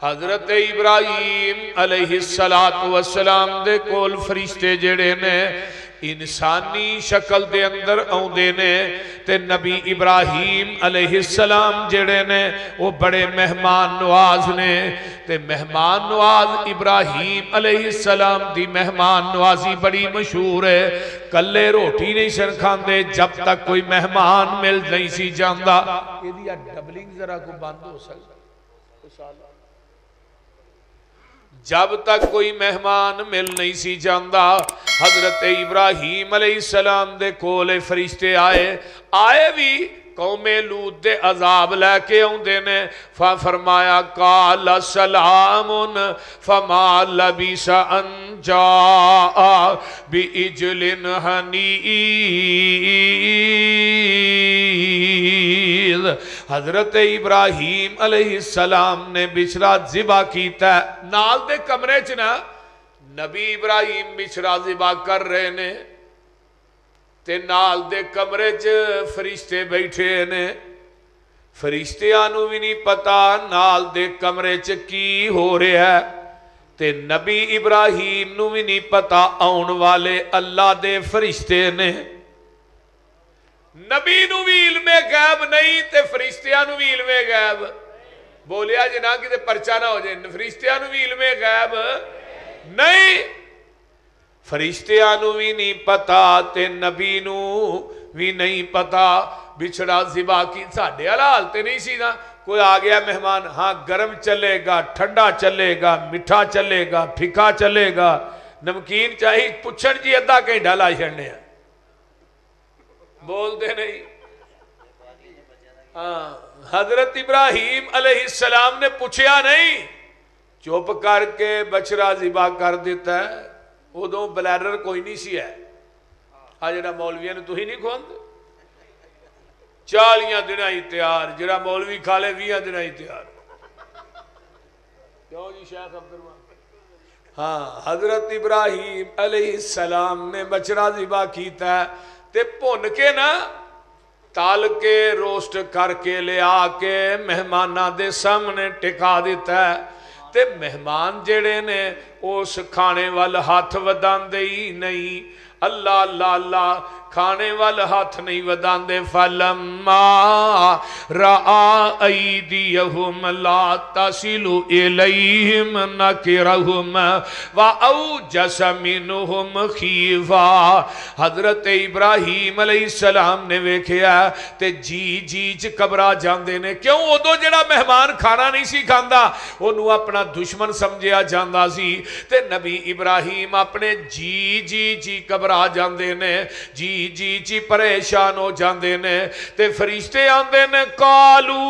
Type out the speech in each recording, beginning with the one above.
حضرت ابراہیم علیہ السلام دے کول فرشتے جڑے نے انسانی شکل دے اندر آؤندے نے تے نبی ابراہیم علیہ السلام جڑے نے وہ بڑے مہمان نواز نے تے مہمان نواز ابراہیم علیہ السلام دی مہمان نوازی بڑی مشہور ہے. کلے روٹی نہیں سن کھاندے جب تک کوئی مہمان مل نہیں سی جاندا. یہ ڈبلنگ ذرا کو بند ہو سکتا جب تک کوئی مہمان مل نہیں سی جاندا. حضرت ابراہیم علیہ السلام دے کولے فرشتے آئے بھی قوم لوط دے عذاب لے کے آؤندے نے. فرمایا قال سلام فما لبث ان جاء بعجل حنیذ. حضرت ابراہیم علیہ السلام نے بچھڑا ذبح کیتا ہے. نال دے کمرے چ نا نبی ابراہیم بچھڑا ذبح کر رہے نے تے نال دے کمرے چ فرشتے بیٹھے نے. فرشتیاں نو بھی نہیں پتا نال دے کمرے چ کی ہو رہا ہے تے نبی ابراہیم نو بھی نہیں پتا آن والے اللہ دے فرشتے نے. نبی نو بھی علم غیب نہیں تے فرشتیاں نو بھی علم غیب. بولیا جنا کہ تے پرچہ نہ ہو جائے. فرشتیاں نو بھی علم غیب نہیں فرشتیاں نو بھی نہیں پتا تے نبی نو بھی نہیں پتا. بچھڑا ذبح کی ساڈے والا حال تے نہیں سی نا. کوئی آ گیا مہمان ہاں گرم چلے گا ٹھنڈا چلے گا میٹھا چلے گا پھیکا چلے گا نمکین چاہیے پچھن جی ادھا گھنٹہ لا چھڑنے ہیں. بول دے نہیں. ہاں حضرت ابراہیم علیہ السلام نے پوچھیا نہیں چپ کر کے بچڑا ذبح کر دیتا ہے. ادو بلیڈر کوئی نہیں سی ہے. آ جڑا مولویاں نے تو ہی نہیں کھوند 40 دن ہی تیار جڑا مولوی کھا لے 20 دن ہی تیار. کیوں جی شیخ عبدالرحمان. ہاں حضرت ابراہیم علیہ السلام نے بچڑا ذبح کیتا ہے تے بھن کے نا تال کے روسٹ کر کے لے آ کے مہمانہ دے سامنے ٹکا دیتا ہے. تے مہمان جڑے نے اس کھانے وال ہاتھ وداندے ہی نہیں. اللہ اللہ اللہ کھانے وال ہاتھ نہیں وداندے. فلما رأى أيديهم لا تصل إليهم نكرهم وأوجس منهم خيفة. حضرت ابراہیم علیہ السلام نے ویکھیا تے جی چ گھبرا جاندے نے. کیوں ادو جڑا مہمان کھانا نہیں سی کھاندا اونوں اپنا دشمن سمجھیا جاندا سی تے نبی ابراہیم اپنے جی گھبرا جاندے نے. جی پریشان ہو جاندے نے تے فرشتے آندے نے قالو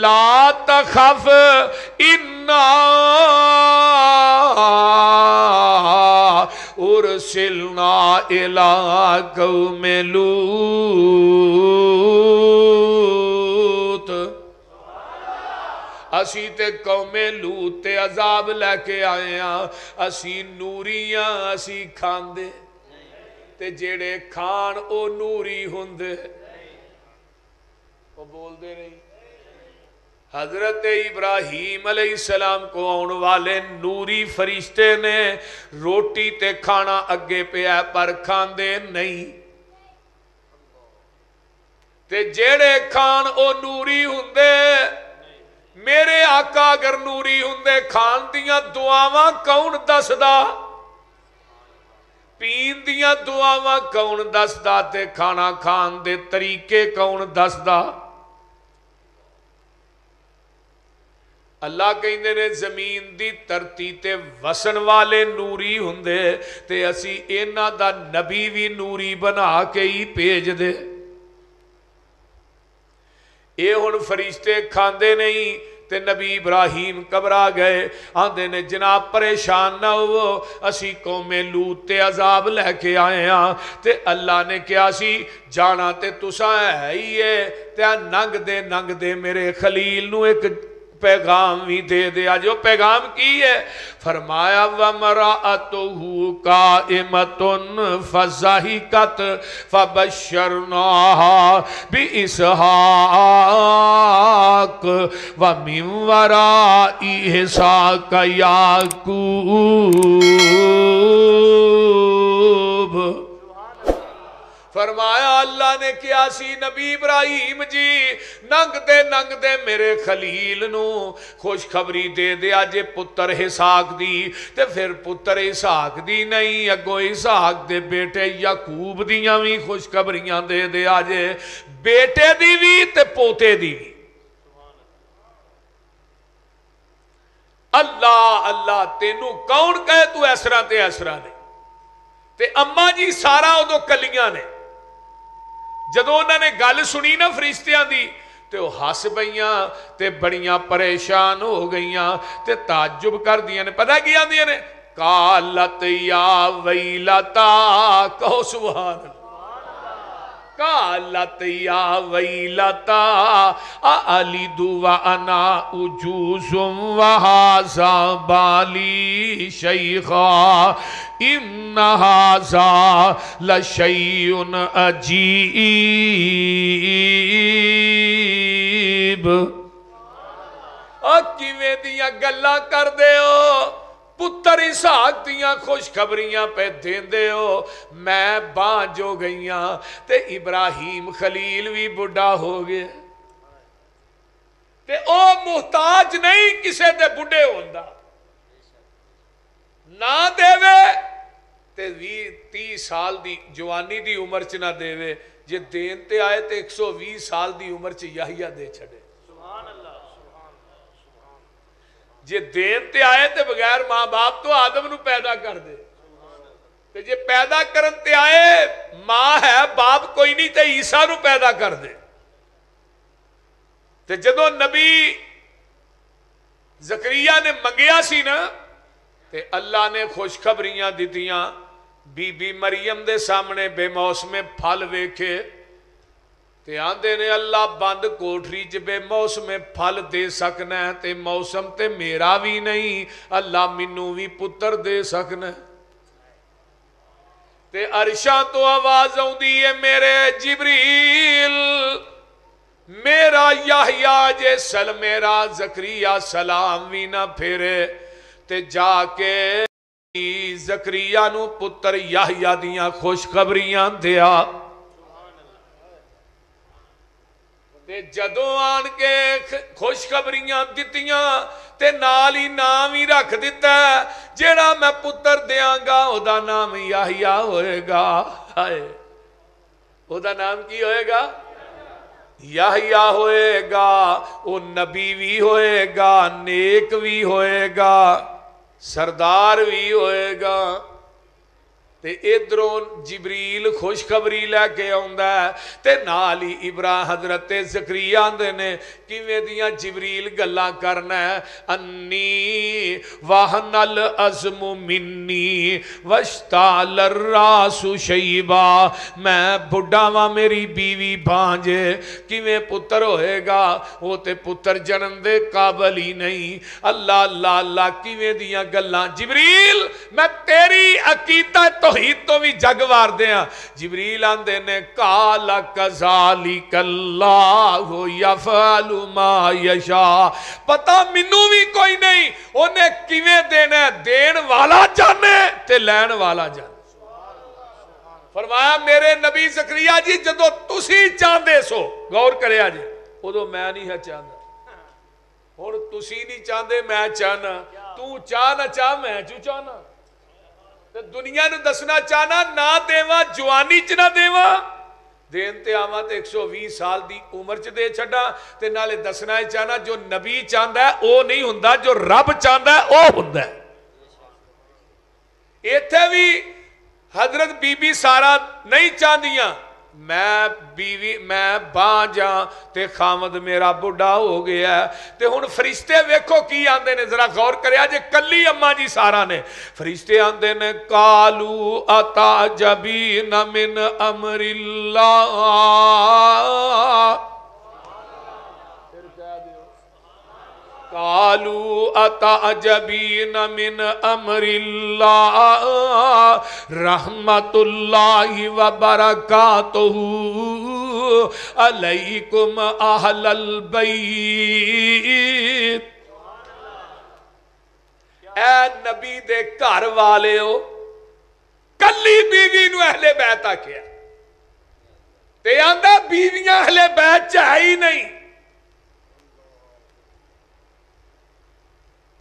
لا تخف انا ارسلنا الى قوم لوط. اسی تے قوم لوط تے عذاب لے کے آئے ہاں. اسی نوریاں اسی کھاندے تے جیڑے کھان او نوری ہوندے. وہ بول دے نہیں. حضرت ابراہیم علیہ السلام کو آن والے نوری فرشتے نے روٹی تے کھانا اگے پیا پر کھاندے نہیں تے جیڑے کھان او نوری ہوندے. میرے آقا اگر نوری ہوندے کھان دیاں دعاواں کون دسدا پین دیاں دعاواں کون دسدا تے کھانا کھان دے طریقے کون دسدا. اللہ کہندے نے زمین دی دھرتی تے وسن والے نوری ہوندے تے اسی انہاں دا نبی بھی نوری بنا کے ہی بھیج دے. اے ہن فرشتے کھاندے نہیں تے نبی ابراہیم گھبرا گئے. آندے نے جناب پریشان نہ ہو اسی قوم لوط تے عذاب لے کے آئے ہاں تے اللہ نے کیا سی جانا تے تساں ہے ہی ہے تے ننگ دے میرے خلیل نو ایک پیغام بھی دے دیا جو پیغام کی ہے فرمایا وَمَرَأَتُهُ قَائِمَةٌ فَضَحِكَتْ فَبَشَّرْنَاهَا بِإِسْحَاقَ وَمِن وَرَاءِ إِسْحَاقَ يَعْقُوبَ فرمایا اللہ نے کیا سی نبی ابراہیم جی ننگ دے میرے خلیل نو خوشخبری دے دیا جے پتر اسحاق دی تے پھر پتر اسحاق دی نہیں اگو اسحاق دے بیٹے یعقوب دیاں بھی خوشخبریاں دے دیا جے بیٹے دی بھی تے پوتے دی بھی اللہ اللہ تینوں کون کہے تو ایسرا تے ایسرا نے تے اماں جی سارا ادو کلیاں نے جدو انہوں نے گل سنی نا فرشتیاں دی تے وہ ہس پئیاں تے بڑیاں پریشان ہو گئیاں تے تعجب کر دیاں نے پتہ کی آندیاں نے قالت یا ویلتا کہو سبحان اللہ قالت یا ویلتا اَأَلِدُ وَأَنَا عُجُوزٌ وَهَذَا بَالِي شَيْخًا إِنَّ هَذَا لَشَيْءٌ عَجِیبٌ کیویں دیاں گلاں کر دے ہو پتر اسحاق دیاں خوشخبریاں پہ دیندے ہو میں بانج ہو گئیاں تے ابراہیم خلیل بھی بڑھا ہو گیا تے او محتاج نہیں کسے دے بڑھے ہوندا نہ دے وے تے 30 سال دی جوانی دی عمر چ نہ دے وے جے دین تے آئے تے 120 سال دی عمر چ یحییٰ دے چھڑے جے دین تے آئے تے بغیر ماں باپ تو آدم نو پیدا کر دے تے جے پیدا کرن تے آئے ماں ہے باپ کوئی نہیں تے عیسیٰ نو پیدا کر دے تے جدو نبی زکریا نے منگیا سی نا تے اللہ نے خوشخبریاں دیتیاں بی بی مریم دے سامنے بے موسم پھل ویکھے تے آندے نے اللہ بند کوٹری چ بے موسم پھل دے سکنا ہے تے موسم تے میرا بھی نہیں اللہ منو بھی پتر دے سکنا ہے تے عرشاں تو آواز آؤندی ہے میرے جبریل میرا یحییٰ جے سل میرا زکریا سلام بھی نہ پھیرے تے جا کے زکریا نو پتر یحییٰ دیاں خوشخبریاں دیا تے جدو آن کے خوشخبریاں دتیاں تے نال ہی نام ہی رکھ دیتا ہے جیڑا میں پتر دیاں گا او دا نام یحییٰ ہوئے گا او دا نام کی ہوئے گا یحییٰ ہوئے گا او نبی بھی ہوئے گا نیک بھی ہوئے گا سردار بھی ہوئے گا تے ادھروں جبریل خوشخبری لے کے آندا ہے تے نال ہی حضرت زکریا آندے نے کیویں دیاں جبریل گلاں کرنا ہے انی وہن العظم منی واشتعل الراس شیبا میں بڑھا واں میری بیوی بانجے کیویں پتر ہوئے گا وہ تے پتر جنم دے قابل ہی نہیں اللہ اللہ اللہ کیویں دیاں گلاں جبریل میں تیری عقیدہ توحید تو بھی جگوار دیاں جبریل آندے نے قال کذالک اللہ یفعل ما یشاء پتہ منو بھی کوئی نہیں انہیں کیویں دینا ہے دین والا جانے تے لین والا جانے فرمایا میرے نبی زکریا جی جدو تسی چاندے سو غور کرے آجے وہ تو میں نہیں ہے چاندہ اور تسی نہیں چاندے میں چانا تو چاہ نہ چاہ میں چو چانا دنیا نو دسنا چاہنا نہ دیوا جوانی چ نہ دیوا دین تے آواں تے 120 سال دی عمر چ دے چھڑا تے نالے دسنا ہے چاہنا جو نبی چاہندا ہے او نہیں ہوندا جو رب چاہندا ہے او ہوندا ہے ایتھے بھی حضرت بی بی سارا نہیں چاہندیاں میں بانجاں تے خامد میرا بڑھا ہو گیا ہے تے ہن فرشتے ویکھو کی آندے نے ذرا غور کریا جے کلی اماں جی سارا نے فرشتے آندے نے قالو اتعجبین من امر اللہ قالوا اتعجبین من امر اللہ رحمت اللہ وبرکاتہ علیکم اہل البیت. اے نبی دے گھر والے ہو، کلی بیوی نو اہل بیت آکھیا تے آندا بیویاں اہل بیت چاہی ہی نہیں.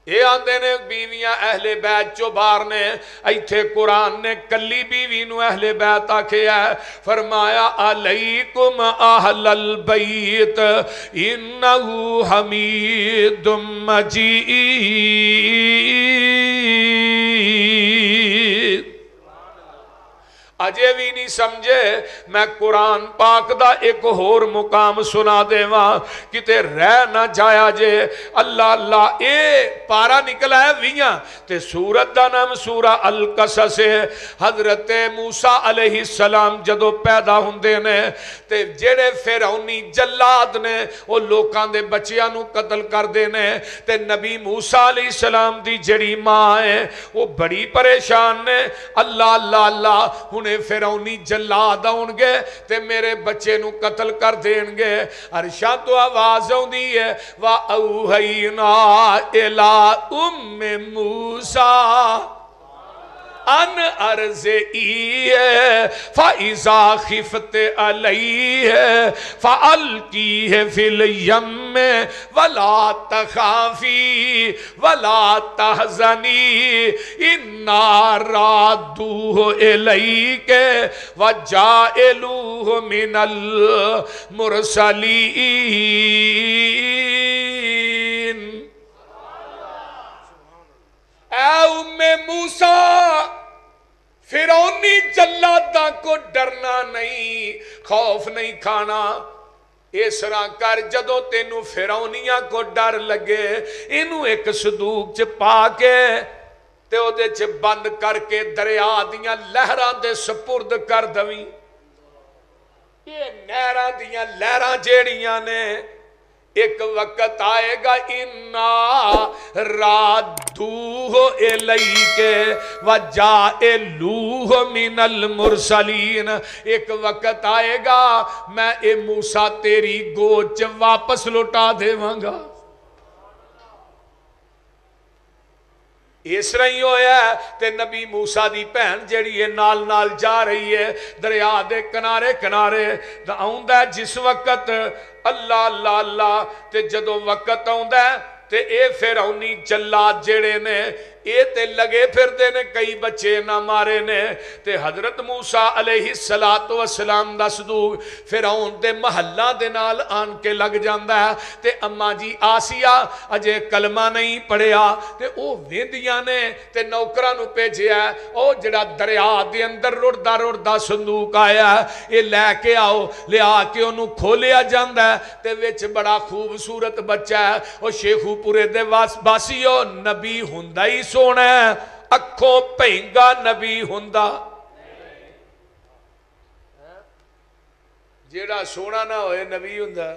یہ آندے نے بیویاں اہل بیت چو باہر نے، ایتھے قرآن نے کلی بیوی نو اہل بیت آکھیا ہے. فرمایا علیکم اہل البیت انہو حمید مجید. اجے بھی نہیں سمجھے، میں قرآن پاک دا ایک اور مقام سنا دے وہاں کتے رہ نہ جایا جے. اللہ اللہ اے پارا نکلا ہے ویاں تے سورت دا نام سورہ القصص ہے. حضرت موسیٰ علیہ السلام جدو پیدا ہوندے نے تے جڑے فرعونی جلاد نے وہ لوکاں دے بچیاں نو قتل کر دے نے تے نبی موسیٰ علیہ السلام دی جڑی ماں ہے وہ بڑی پریشان نے. اللہ اللہ اللہ فرعونی جلاد آؤں گے تے میرے بچے نو قتل کر دیں گے. عرشاں تو آواز ہوندی ہے وَأَوْحَيْنَا إِلَىٰ أُمِّ مُوسَىٰ ان ارضعیہ فَإِذَا خِفْتِ عَلَيْهِ فَأَلْقِيهِ فِي الْيَمِّ وَلَا تَخَافِي وَلَا تَحْزَنِي إِنَّا رَادُّوهُ إِلَيْكَ وَجَاعِلُوهُ مِنَ الْمُرْسَلِينَ. اے ام موسیٰ فرعونی جلاداں کو ڈرنا نہیں، خوف نہیں کھانا. اس طرح کر جدو تینوں فرعونیاں کو ڈر لگے انہوں ایک صندوق چ پا کے تے او دے چ بند کر کے دریا دیاں لہراں دے سپرد کر دویں. یہ نہراں دیاں لہراں جیڑیاں نے ایک وقت آئے گا اِنَّا رَادُّوهُ إِلَيْكَ وَجَاعِلُوهُ مِنَ الْمُرْسَلِينَ. ایک وقت آئے گا میں اے موسیٰ تیری گوچ واپس لوٹا دے وانگا. اس رہی ہویا ہے تے نبی موسیٰ دی پہن جڑی ہے نال نال جا رہی ہے دریا دے کنارے کنارے دا آؤندہ ہے. جس وقت اللہ اللہ اللہ تے جدو وقت آؤندہ ہے تے اے فرعونی جلاد جڑے نے اے تے لگے پھر دے نے کئی بچے نہ مارے نے تے حضرت موسیٰ علیہ السلام دا صدوق فرعون دے محلہ دے نال آن کے لگ جاندہ ہے تے اماں جی آسیہ اجے کلمہ نہیں پڑھیا تے او ویندیاں نے تے نوکرہ نو پیجے ہے او جڑا دریا دے اندر رڑدہ صندوق آیا ہے یہ لے کے آؤ لے آ کے انہوں کھولیا جاندہ ہے تے وچ بڑا خوبصورت بچہ ہے او شیخو پورے دے باسیو نبی ہندائی سونا ہے اکھوں پہنگا نبی ہندا جیڑا سونا نہ ہوئے نبی ہندا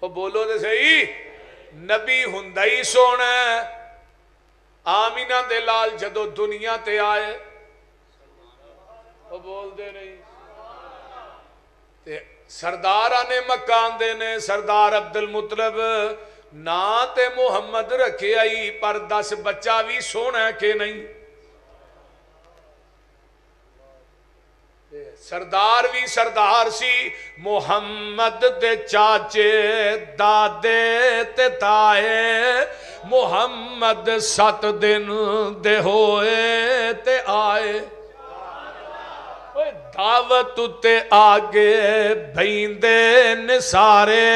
وہ بولو دے صحیح نبی ہندائی سونا ہے. آمینہ دے لال جدو دنیا تے آئے وہ بول دے نہیں تے سردارانے مکان دے نے سردار عبدالمطلب نا تے محمد رکھے آئی پر 10 بچہ بھی سونا کے نہیں. سردار بھی سردار سی محمد دے چاچے دادے تے تائے محمد 7 دن دے ہوئے تے آئے. دعوت تے آگے بھیندے نسارے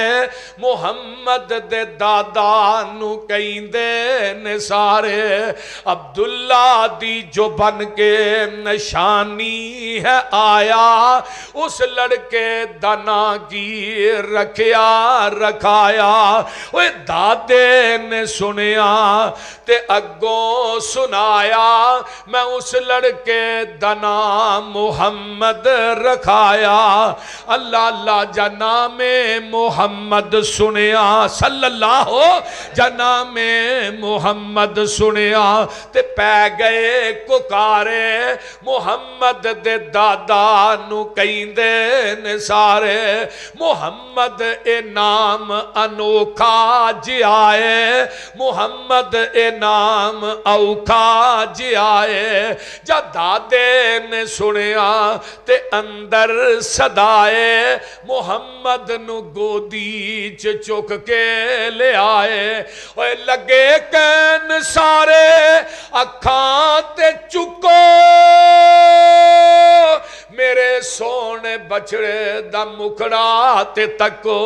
محمد دے دادا نو کہیندے نسارے. عبداللہ دی جو بن کے نشانی ہے آیا اس لڑکے دنا کی رکھیا رکھایا. وہ دادے نے سنیا تے اگوں سنایا میں اس لڑکے دنا محمد محمد رکھایا اللہ اللہ جا نام محمد سنیا صلی اللہ ہو جا نام محمد سنیا تے پہ گئے ککارے محمد دے دادا نو کہندے نے سارے محمد اے نام انوکھا جی آئے محمد اے نام اوکھا جی آئے جا دادے نے سنیا تے اندر صدائے محمد نو گودی چک کے لے آئے اوے لگے کہن سارے اکھاں تے چکو میرے سونے بچڑے دا مکھڑا تے تکو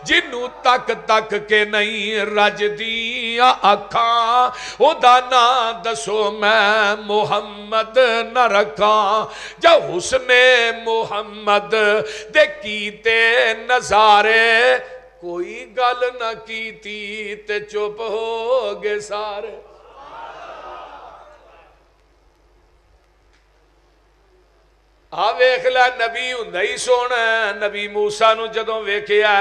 جنو تک تک کے نہیں رج دیا اکھاں او دا نا دسو میں محمد نہ رکھاں جا حسن محمد دے کیتے نظارے کوئی گل نہ کیتی تے چپ ہو گے سارے ویکھ لے نبی ہندائی سونا نبی موسیٰ نو جدوں ویکھیا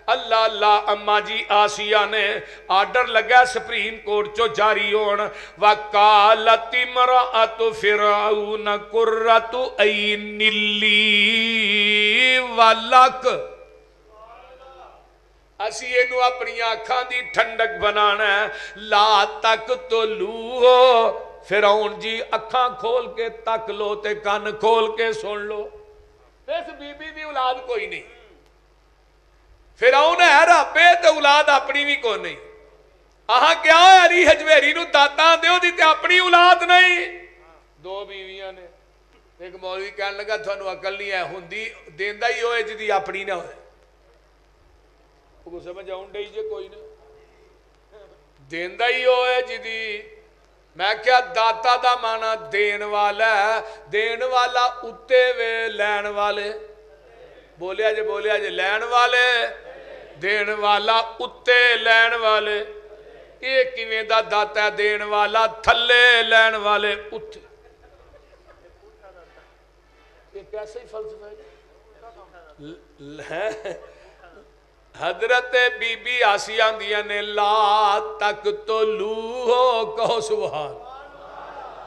اللہ اللہ اما جی آسیہ نے آرڈر لگا سپریم کورٹ چو جاری ہون وَقَالَتِ امْرَأَتُ فِرْعَوْنَ قُرَّتُ عَيْنٍ لِّي وَلَكَ اسی اینو اپنی آنکھاں دی ٹھنڈک بنانا ہے لا تک تو لو فرعون جی اکھاں کھول کے تک لو تے کان کھول کے سن لو اس بی بی دی اولاد کوئی نہیں فرعون ہے رابے تے اولاد اپنی بھی کوئی نہیں آہاں کیا ہے علی حجویری نو داتا دیو دی تے اپنی اولاد نہیں دو بیویاں نے ایک مولوی کہنے لگا تھانو عقل نہیں ہے ہندی دیندہ ہی ہوئے جدی اپنی نہ ہوئے کو سمجھ آؤں ڈائی جے کوئی نہ دیندہ ہی ہوئے جدی میں کیا داتا دا مانا دین والا ہے دین والا اتے وے لین والے بولیا جے لین والے دین والا اتے لین والے ایک کیویں دا داتا ہے دین والا تھلے لین والے اتے یہ کیسے ہی فلسفہ ہے حضرت بی بی آسیہ دیا نے لا تک تو لو ہو کہو سبحان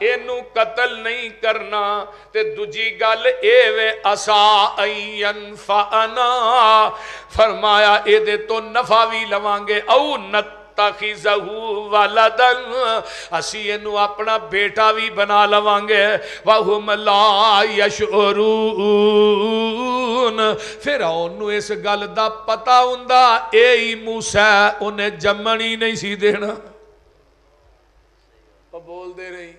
اینو قتل نہیں کرنا تے دجی گل اے وے اسا این فانا فرمایا اے دے تو نفع بھی لوانگے او نت تخیزہو والدن اسی اینو اپنا بیٹا بھی بنا لوانگے وَهُمْ لَا يَشْعُرُونَ فرعون نو اس گل دا پتا ہوندا اے ہی موسیٰ انہیں جمنی نہیں سی دینا بول دے رہی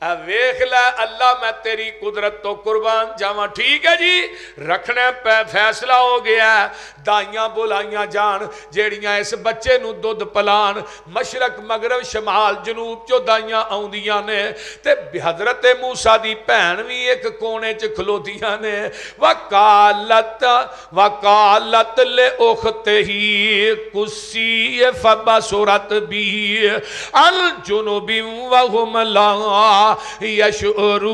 ویکھ لے اللہ میں تیری قدرت تو قربان جاواں ٹھیک ہے جی رکھنے پہ فیصلہ ہو گیا ہے دائیاں بلائیاں جان جیڑیاں اس بچے نو دودھ پلان مشرق مغرب شمال جنوب چو دائیاں آؤندیاں نے تے حضرت موسیٰ دی پہن بھی ایک کونے چ کھلوتیاں نے وقالت لے اختہی قصی فبصرت بھی الجنوب وهم لا یشعرون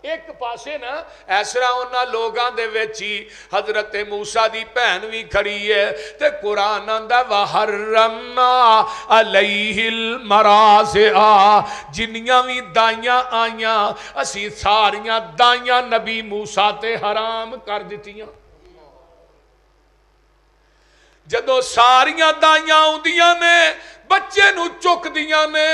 ایک پاسے نا ایسرا انہا لوگاں دے ویچی حضرت موسیٰ دی پہن بھی کھڑی ہے تے قرآن اندہ وَحَرَّمْنَا عَلَيْهِ الْمَرَازِعَ جنیاں بھی دائیاں آئیاں اسی ساریاں دائیاں نبی موسیٰ تے حرام کر دیتیاں جدو ساریاں دائیاں ہوندیاں نے بچے نو چک دیاں نے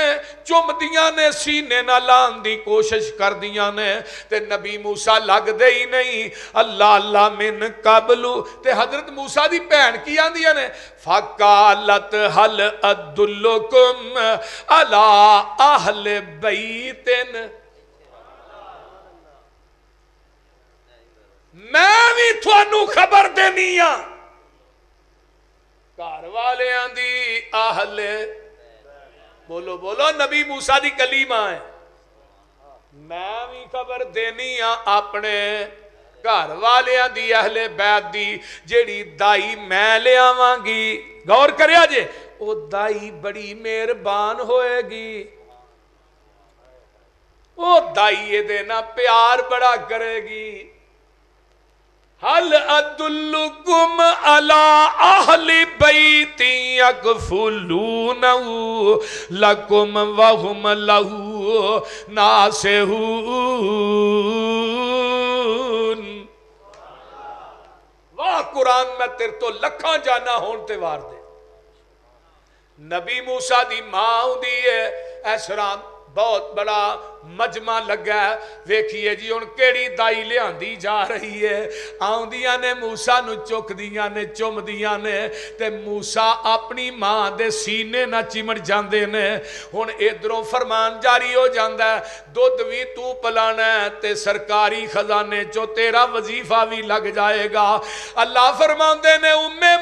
چم دیاں نے سینے نہ لان دی کوشش کر دیاں نے تے نبی موسیٰ لگ دے ہی نہیں اللہ اللہ من قبلو تے حضرت موسیٰ دی پہن کی آن دیاں نے فَقَالَتْ حَلْ أَدُلُّكُمْ عَلَىٰ أَهْلِ بَيْتٍ میں بھی تھوانو خبر دینی ہاں گھر والے آندی اہل بولو بولو نبی موسیٰ دی کلیمہ ہے میں بھی خبر دینی ہاں اپنے گھر والے آندی اہل بیت دی جیڑی دائی میں لے آوان گی غور کریا جے او دائی بڑی مہربان ہوئے گی وہ دائیے دینا پیار بڑا کرے گی. حل ادلکم علی اہل بیت یکفلونہ لکم وہم لہو ناصحون. واہ قرآن میں تیر تو لکھاں جانا ہون تے وار دے. نبی موسیٰ دی ماں دی ہے ایسرام بہت بڑا مجمع لگا ہے. ویکھئے جی ان کیڑی دائی لے آندی جا رہی ہے. آن دیاں نے موسیٰ نو چک دیاں نے چم دیاں نے تے موسیٰ اپنی ماں دے سینے نہ چمڑ جاندے نے. ہن ادھروں فرمان جاری ہو جاندہ ہے دودھ بھی تو پلانا ہے تے سرکاری خزانے چو تیرا وظیفہ بھی لگ جائے گا. اللہ فرمان دے نے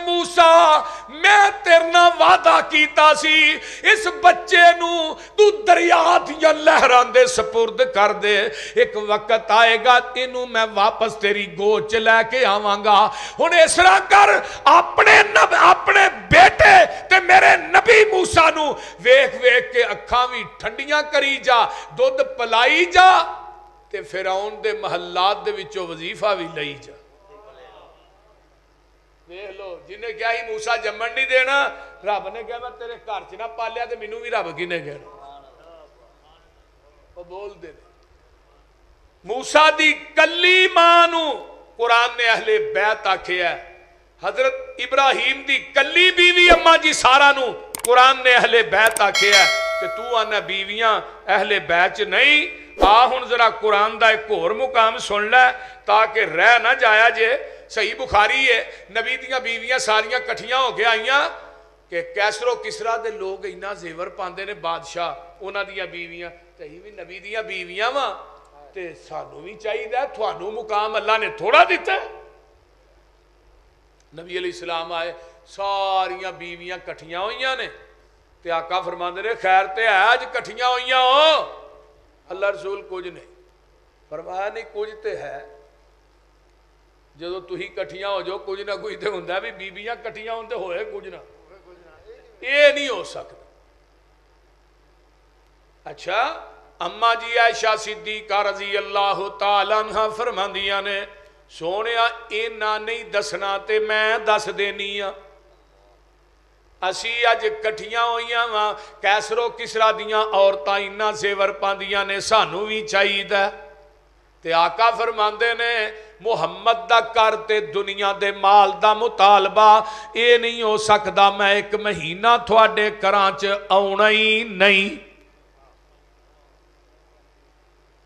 موسیٰ میں تیرنا وعدہ کیتا سی اس بچے نو تو دریا دیاں لہران دے سپرد کر دے. ایک وقت آئے گا انہوں میں واپس تیری گوچ لے کے آواں گا. ہن اس طرح کر اپنے بیٹے تے میرے نبی موسیٰ نو ویکھ ویکھ کے اکھاں بھی ٹھنڈیاں کری جا دودھ پلائی جا تے فرعون دے محلات دے وچوں وظیفہ بھی لئی جا. دیکھ لو جنہیں کیا ہی موسیٰ جمن نہیں دینا رب نے کہا میں تیرے گھر چ نہ پالیا تے مینوں بھی رب کنے کہنا. وہ بول دے موسیٰ دی کلی مانو قرآن نے اہل بیت آکھیا ہے. حضرت ابراہیم دی کلی بیوی اماں جی سارا نو قرآن نے اہل بیت آکھیا ہے کہ تو آنا بیویاں اہل بیت نہیں. ہن ذرا قرآن دا ایک اور مقام سن لے تاکہ رہ نہ جایا جے. صحیح بخاری ہے نبی دیاں بیویاں ساریاں کٹھیاں ہو کے آئیاں کہ کیسر و کسرا دے لوگ اینا زیور پاندے نے بادشاہ انہاں دیاں بیویاں تے بھی نبی دیاں بیویاں ماں تے سانو بھی چاہیے ہے تھوانو مقام اللہ نے تھوڑا دیتا ہے. نبی علیہ السلام آئے ساریاں بیویاں کٹھیاں ہوئیاں نے تے آقا فرماندے نے خیر تے آج کٹھیاں ہوئیاں ہو. اللہ رسول کچھ نہیں فرمایا نہیں کچھ تے ہے جدو تھی کٹھیاں ہو جو کچھ نہ کچھ تے ہوندہ ہے بھی بیویاں کٹھیاں ہوندے ہوئے کچھ نہ یہ نہیں ہو سکتا. اچھا اماں جی عائشہ صدیقہ رضی اللہ تعالیٰ عنہ فرماندیاں نے سونیا اینا نہیں دسنا تے میں دس دینیاں. اسی اج کٹھیاں ہوئیاں وہاں کیسر و کسرا دیاں عورتاں اینا زیور پاندیاں نے سانو بھی چاہیے دا. تے آقا فرماندے نے محمد دا کرتے دنیا دے مال دا مطالبہ اے نہیں ہو سکدا میں ایک مہینہ تھوڑے کرانچ آونا ہی نہیں.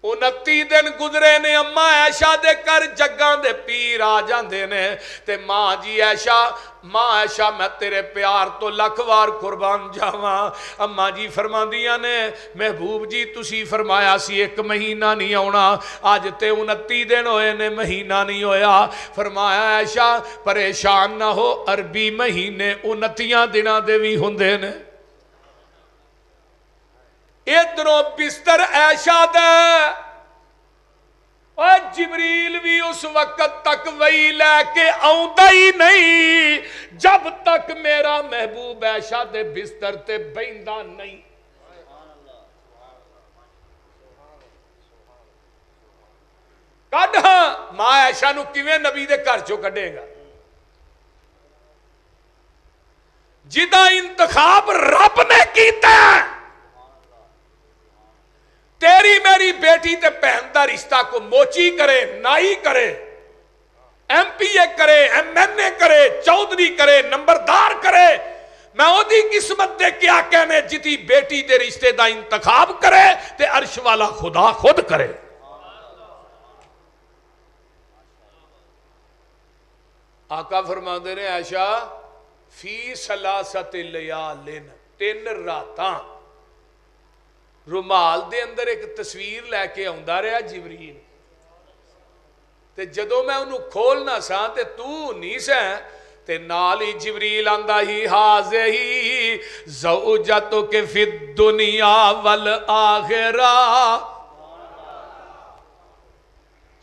29 دن گزرے نے اماں عائشہ دے کر جگاں دے پیر آ جاندے نے تے ماں جی عائشہ میں تیرے پیار تو لکھوار قربان جاواں. اماں جی فرماندیاں نے محبوب جی تسی فرمایا سی ایک مہینہ نہیں آونا آج تے 29 دن ہوئے نے مہینہ نہیں ہویا. فرمایا عائشہ پریشان نہ ہو عربی مہینے 29 دنہ دے بھی ہوندے نے. ادھروں بستر عائشہ دے اور جبریل بھی اس وقت تک وہی لے کے آؤندہ ہی نہیں جب تک میرا محبوب عائشہ دے بستر تے بیندہ نہیں. کڈھا ماں عائشہ نو کیویں نبی دے گھر چوں کڈے گا جدا انتخاب رب نے کیتا ہے. تیری میری بیٹی تے بہن دا رشتہ کو موچی کرے نائی کرے ایم پی اے کرے ایم این اے کرے چودھری کرے نمبردار کرے میں او دی قسمت دے کیا کہنے جتی بیٹی دے رشتے دا انتخاب کرے تے عرش والا خدا خود کرے. آقا فرماندے نے عائشہ فی ثلاثت لیالن 3 راتاں رومال دے اندر ایک تصویر لے کے آندا رہا جبریل تے جدو میں انہوں کھولنا سا تے تو نہیں سیں تے نالی جبریل آندہ ہی حاضر ہی زوجتو کے فی الدنیا والآخرہ.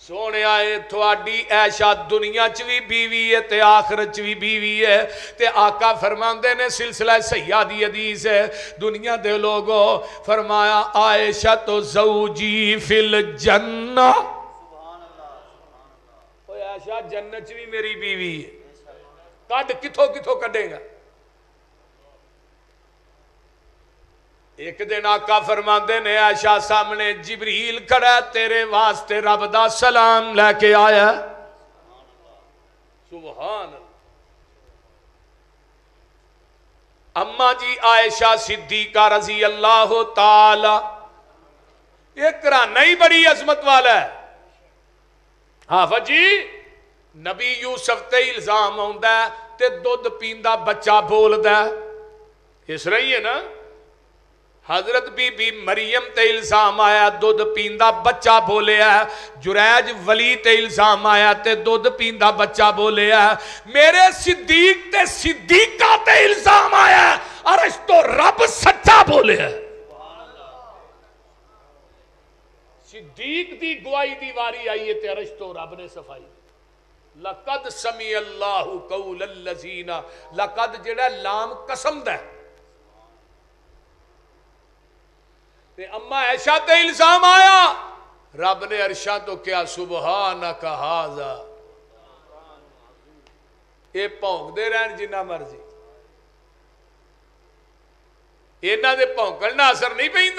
سونے آئے تھوڑی عائشہ دنیا چ بھی بیوی ہے تے آخرت چ بھی بیوی ہے تے آقا فرماندے نے سلسلہ سیاح دی حدیث ہے دنیا دے لوگوں فرمایا عائشہ تو زوجی فی الجنہ عائشہ جنت چ بھی میری بیوی ہے کڈ کتھوں کتھوں کڈے گا ایک دن آقا فرماندے نے عائشہ سامنے جبریل کھڑا تیرے واسطے رب دا سلام لے کے آیا سبحان اللہ اماں جی عائشہ صدیقہ رضی اللہ تعالی ایک گھرانہ ہی بڑی عظمت والا ہے حافظ جی نبی یوسف تے الزام آندا ہے تے دودھ پیندا بچہ بولدا ہے اس رہی ہے نا حضرت بی بی مریم تے الزام آیا دودھ پیندا بچہ بولیا ہے جریج ولی تے الزام آیا تے دودھ پیندا بچہ بولیا ہے میرے صدیق تے صدیقہ تے الزام آیا ہے عرش تو رب سچا بولیا ہے صدیق دی گواہی دی واری آئی ہے تے عرش تو رب نے صفائی لقد سمی اللہ قول الذین لقد جڑا لام قسم دا ہے اما عائشہ تے الزام آیا رب نے عرشاں تو کیا سبحانک ھذا اے پونک دے رہن جنہ مرضی انہاں دے پونکن نہ اثر نہیں پیندا